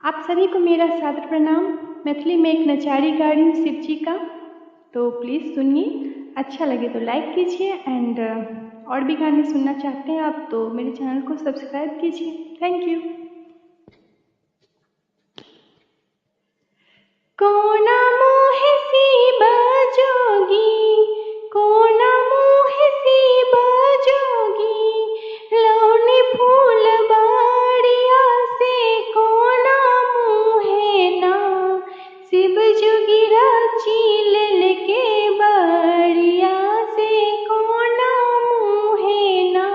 आप सभी को मेरा सादर प्रणाम। मैथिली में एक नचारी गा रही हूँ शिव जी का, तो प्लीज़ सुनिए। अच्छा लगे तो लाइक कीजिए एंड और भी गाने सुनना चाहते हैं आप तो मेरे चैनल को सब्सक्राइब कीजिए। Thank you. कोना मोह सी बजोगी, कोना मोह सी बजोगी, लौनी फूल बाड़िया से कोना मुहे ना, शिव जोगिरा चील के बाड़िया से कोना मुहे ना,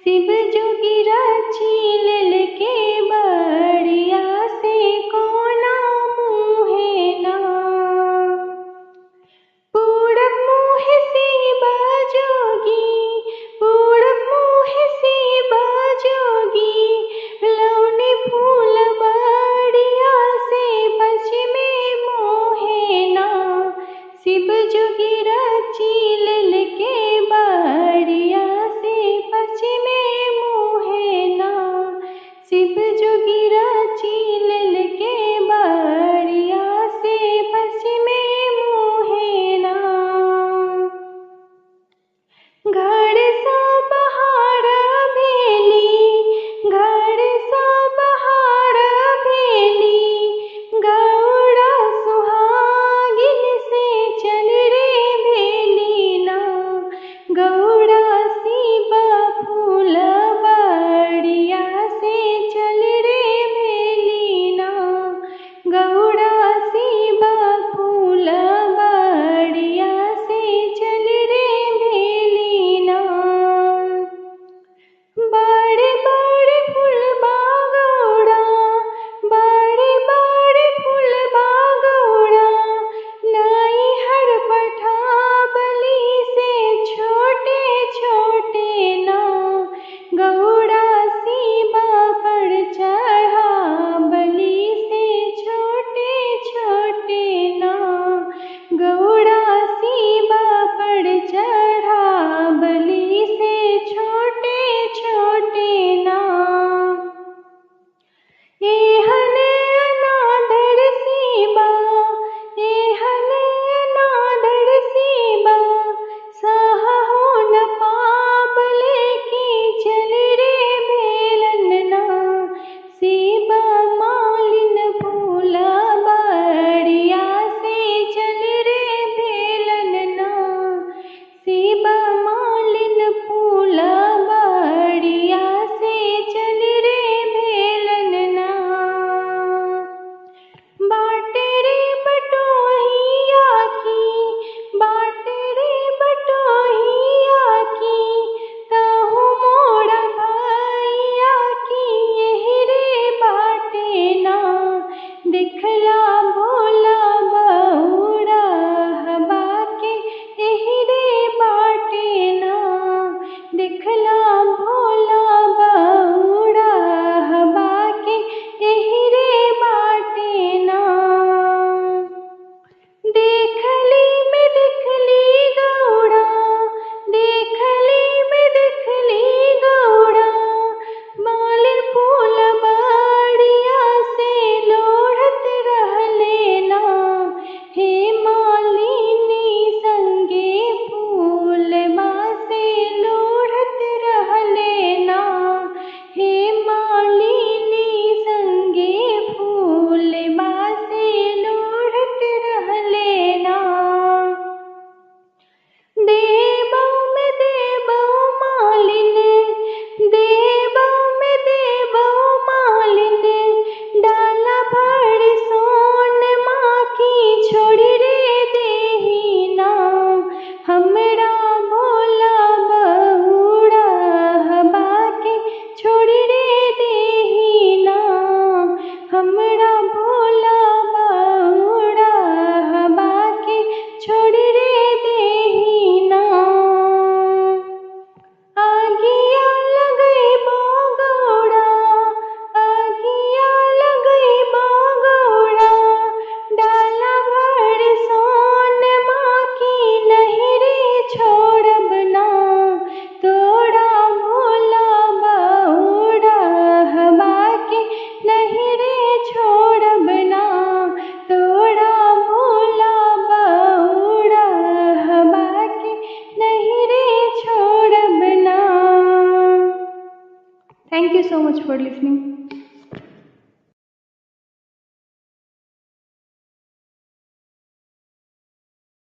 शिव जोगिरा चील के बाड़िया से कोना मुहे ना। पूरब मुँह से बजोगी, पूरब मुँह से बजोगी, लौनी फूल बाड़िया से पश्चिमे मोहे ना, शिव जोगिरा चील के बाड़िया से पश्चिमे मोहे ना, शिव जोगिरा चील के बाड़िया से पश्चिमे मोहे ना। घर सा बहार भेली, घर सा बहार भेली, गौड़ा सुहागिन से चल रे भेली ना, गौड़ा शिवा फूल बाड़िया से चल रे भेली ना, गौड़ा शिवा फूल बाड़िया से चल रे भेली ना। बड़े बड़े फूल बागौड़ा, बड़े बड़े फूल बागौड़ा, लाई हर पठाबली से छोटे छोटे ना, गौड़ा शिवा पर चढ़ा बलि से छोटे छोटे ना, गौड़ा शिवा पर चढ़ा बलि से छोटे छोटे ना। एहन अनादर शिवा, एहन अनादर शिवा, सहहो न पाबले की चल रे भेलन ना, शिवा मालिन फूल बाड़िया से चल रे भेलन ना, शिवा मालिन फूल बाड़िया से चल रे भेलन ना। Thank you so much for listening.